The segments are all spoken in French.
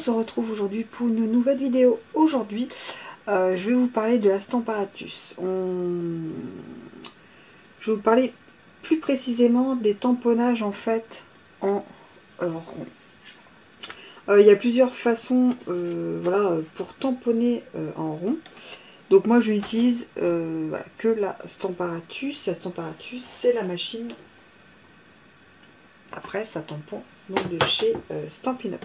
se retrouve aujourd'hui pour une nouvelle vidéo. Aujourd'hui, je vais vous parler de la Stamparatus. Je vais vous parler plus précisément des tamponnages en fait en rond. Il y a plusieurs façons voilà, pour tamponner en rond. Donc moi je n'utilise voilà, que la Stamparatus. La Stamparatus, c'est la machine après ça tampon donc de chez Stampin' Up.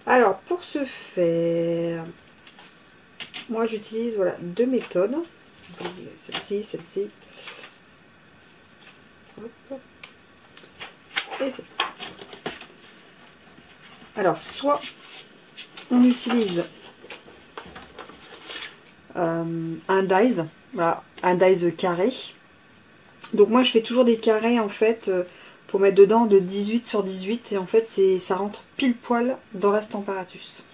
Alors pour ce faire, moi j'utilise voilà, deux méthodes. Celle-ci, celle-ci. Et celle-ci. Alors soit on utilise un dies, voilà, un dies carré. Donc moi je fais toujours des carrés en fait pour mettre dedans de 18 sur 18 et en fait ça rentre pile poil dans la Stamparatus.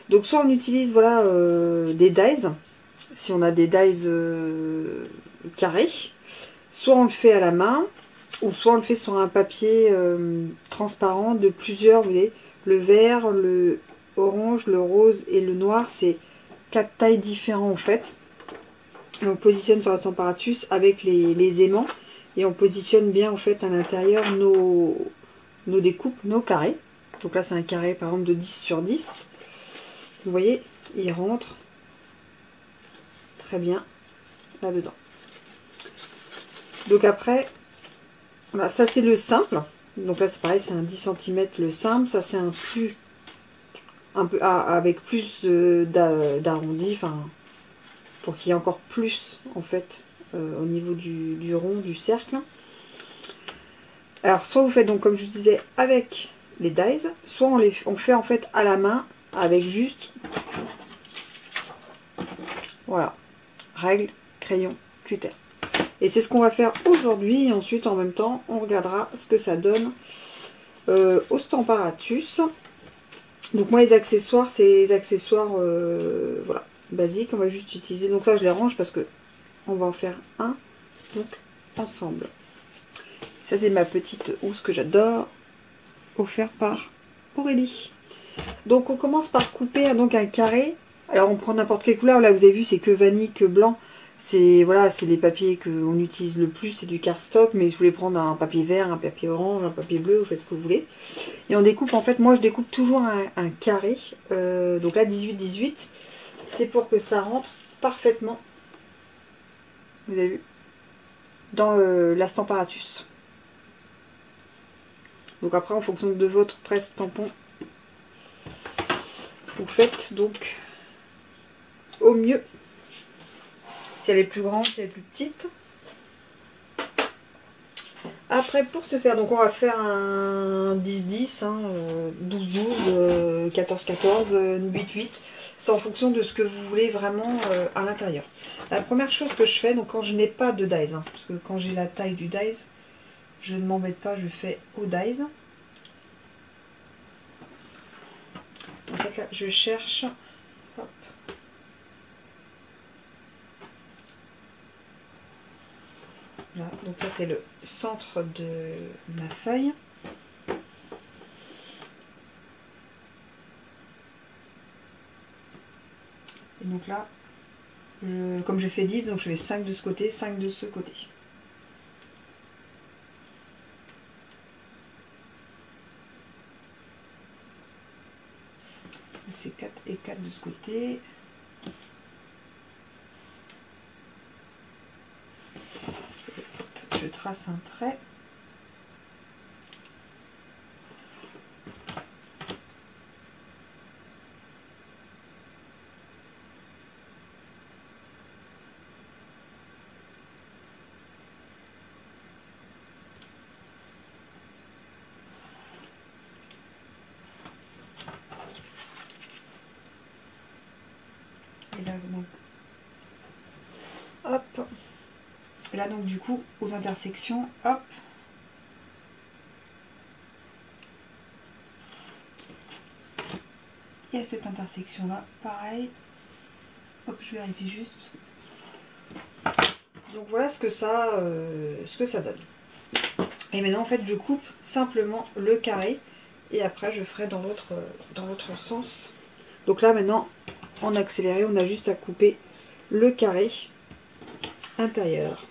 Donc soit on utilise voilà des dies, si on a des dies carrés, soit on le fait à la main, ou soit on le fait sur un papier transparent de plusieurs, vous voyez, le vert, le orange, le rose et le noir, c'est 4 tailles différentes en fait. Et on positionne sur la Stamparatus avec les aimants et on positionne bien en fait à l'intérieur nos découpes, nos carrés. Donc là c'est un carré par exemple de 10 sur 10. Vous voyez, il rentre très bien là-dedans. Donc après, voilà, ça c'est le simple. Donc là c'est pareil, c'est un 10 cm le simple. Ça c'est un peu avec plus d'arrondi, enfin pour qu'il y ait encore plus en fait au niveau du rond, du cercle. Alors soit vous faites donc comme je vous disais avec les dies, soit on fait en fait à la main avec juste voilà, règle, crayon, cutter. Et c'est ce qu'on va faire aujourd'hui. Et ensuite en même temps on regardera ce que ça donne au Stamparatus. Donc moi les accessoires, c'est les accessoires voilà, basiques. On va juste utiliser, donc là je les range parce que on va en faire un donc ensemble. Ça c'est ma petite housse que j'adore, offerte par Aurélie. Donc on commence par couper donc un carré. Alors on prend n'importe quelle couleur. Là vous avez vu c'est que vanille, que blanc. C'est voilà, c'est les papiers qu'on utilise le plus, c'est du cardstock. Mais je voulais prendre un papier vert, un papier orange, un papier bleu, vous faites ce que vous voulez. Et on découpe en fait, moi je découpe toujours un carré. Donc là 18-18. C'est pour que ça rentre parfaitement. Vous avez vu, dans la Stamparatus. Donc après en fonction de votre presse tampon, vous faites donc au mieux. Si elle est plus grande, si elle est plus petite. Après pour ce faire, donc on va faire un 10-10, hein, 12-12, 14-14, 8-8. C'est en fonction de ce que vous voulez vraiment à l'intérieur. La première chose que je fais, donc quand je n'ai pas de dies, hein, parce que quand j'ai la taille du dies, je ne m'embête pas, je fais au dies. En fait là, je cherche. Hop. Là, donc ça c'est le centre de ma feuille. Et donc là, comme j'ai fait 10, donc je fais 5 de ce côté, 5 de ce côté. C'est 4 et 4 de ce côté. Je trace un trait. Et là, donc, hop. Et là, donc, du coup, aux intersections, hop. Et à cette intersection-là, pareil. Hop, je vérifie juste. Donc, voilà ce que ça donne. Et maintenant, en fait, je coupe simplement le carré Et après je ferai dans l'autre sens. Donc là maintenant en accéléré, on a juste à couper le carré intérieur.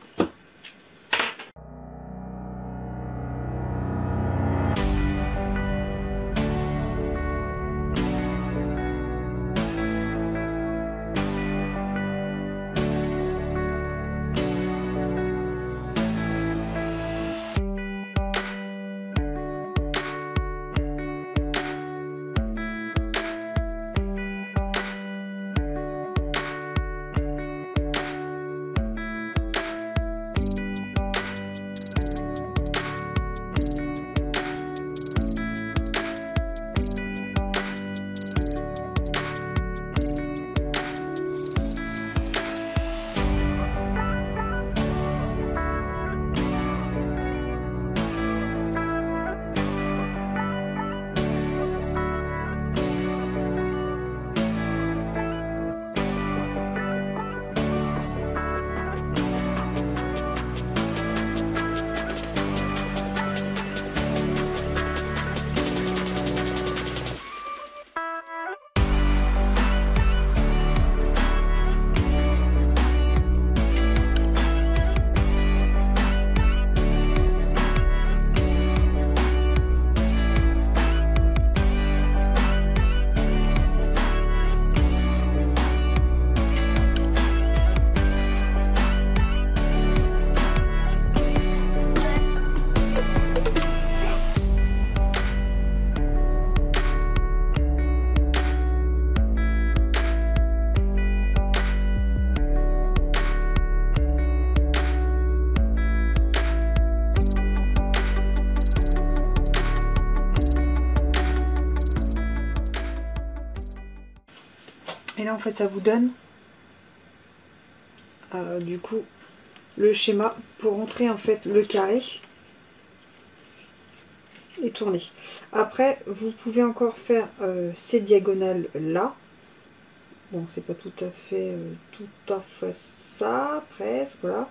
Et là en fait ça vous donne du coup le schéma pour rentrer en fait le carré et tourner. Après vous pouvez encore faire ces diagonales là. Bon c'est pas tout à fait ça, presque, voilà.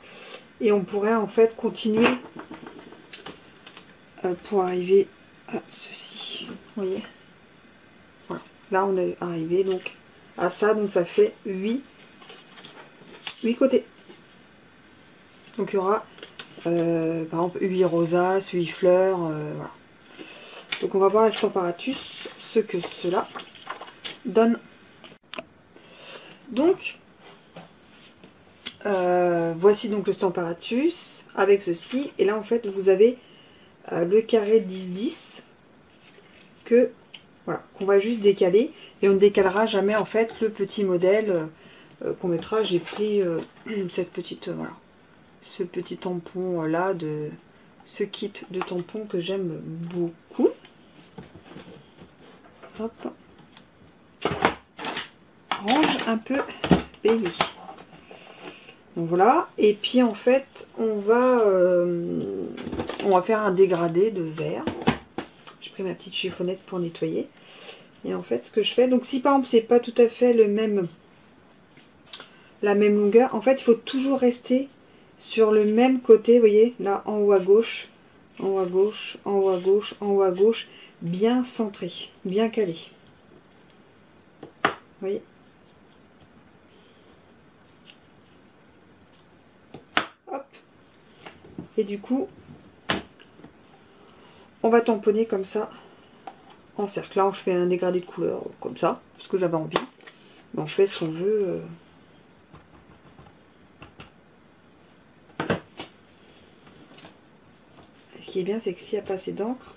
Et on pourrait en fait continuer pour arriver à ceci. Vous voyez, voilà. Là on est arrivé donc à ça, donc ça fait 8 côtés. Donc il y aura par exemple 8 rosaces, 8 fleurs, voilà. Donc on va voir Estamparatus, ce que cela donne. Donc voici donc le Stamparatus avec ceci, et là en fait vous avez le carré 10-10 que voilà, qu'on va juste décaler, et on ne décalera jamais en fait le petit modèle qu'on mettra. J'ai pris cette petite voilà, ce petit tampon là, de ce kit de tampons que j'aime beaucoup. Hop, range un peu béni. Donc voilà, et puis en fait on va faire un dégradé de vert. J'ai pris ma petite chiffonnette pour nettoyer. Et en fait ce que je fais, donc si par exemple c'est pas tout à fait la même longueur, en fait il faut toujours rester sur le même côté, vous voyez, là en haut à gauche, en haut à gauche, en haut à gauche, en haut à gauche, bien centré, bien calé. Vous voyez. Hop. Et du coup, on va tamponner comme ça, en cercle. Là, je fais un dégradé de couleur, comme ça, parce que j'avais envie. Mais on fait ce qu'on veut. Ce qui est bien, c'est que s'il n'y a pas assez d'encre,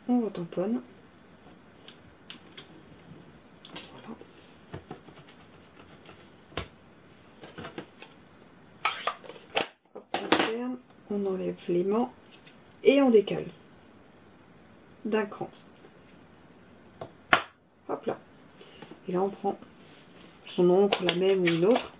on retamponne. Voilà. Hop, on ferme, on enlève l'aimant et on décale d'un cran. Hop là. Et là, on prend son encre, la même ou une autre.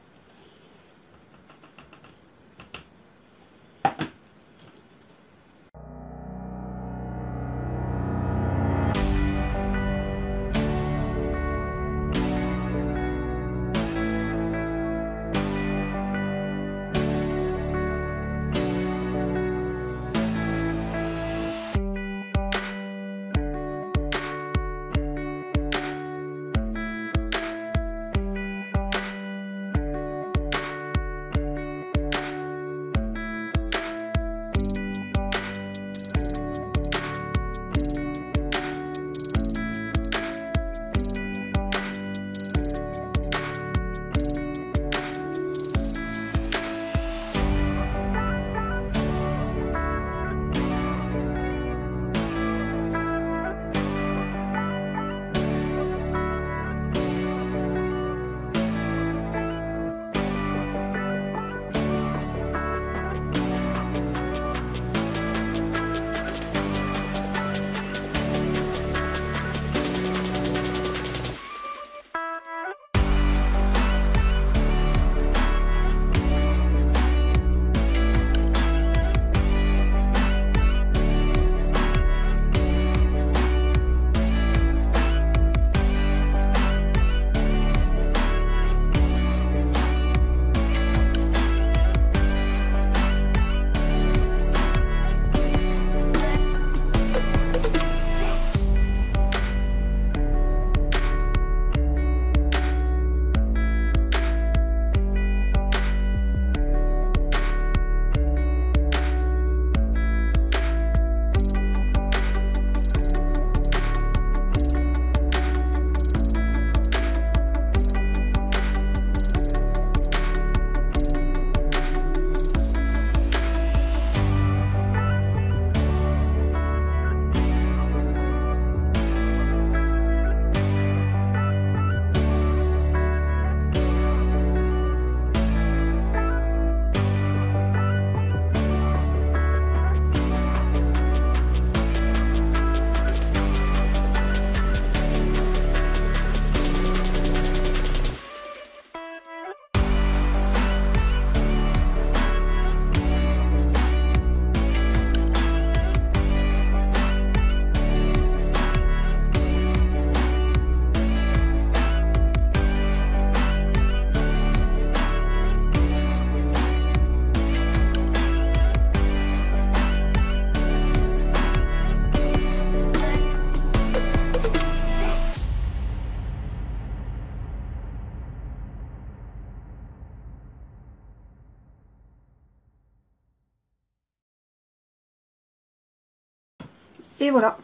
Et voilà.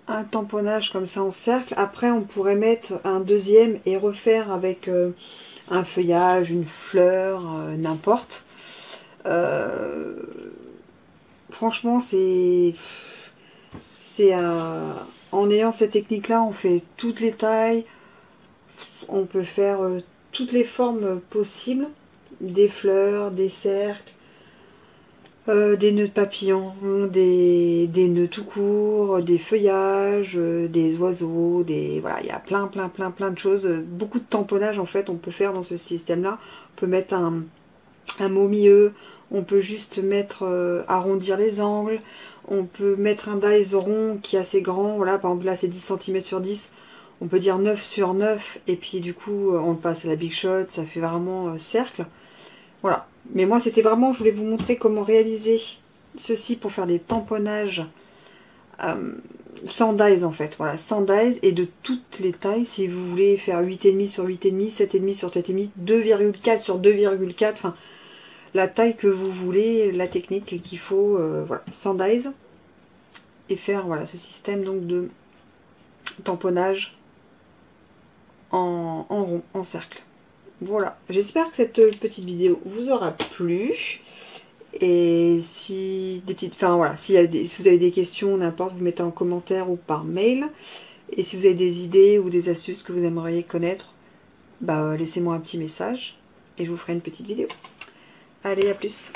Un tamponnage comme ça en cercle. Après, on pourrait mettre un deuxième et refaire avec un feuillage, une fleur, n'importe. Franchement, c'est en ayant cette technique-là, on fait toutes les tailles. On peut faire toutes les formes possibles. Des fleurs, des cercles, des nœuds de papillons, des nœuds tout courts, des feuillages, des oiseaux, voilà, il y a plein de choses. Beaucoup de tamponnage en fait on peut faire dans ce système-là. On peut mettre un mot au milieu, on peut juste mettre arrondir les angles, on peut mettre un dies rond qui est assez grand, voilà, par exemple là c'est 10 cm sur 10, on peut dire 9 sur 9, et puis du coup on passe à la big shot, ça fait vraiment cercle. Voilà. Mais moi, c'était vraiment, je voulais vous montrer comment réaliser ceci pour faire des tamponnages sans dies en fait. Voilà, sans dies et de toutes les tailles. Si vous voulez faire 8,5 sur 8,5, 7,5 sur 7,5, 2,4 sur 2,4, enfin, la taille que vous voulez, la technique qu'il faut, voilà, sans dies. Et faire, voilà, ce système donc de tamponnage en rond, en cercle. Voilà, j'espère que cette petite vidéo vous aura plu. Et si des petites, enfin voilà, si vous avez des questions, n'importe, vous mettez en commentaire ou par mail. Et si vous avez des idées ou des astuces que vous aimeriez connaître, bah laissez-moi un petit message et je vous ferai une petite vidéo. Allez, à plus.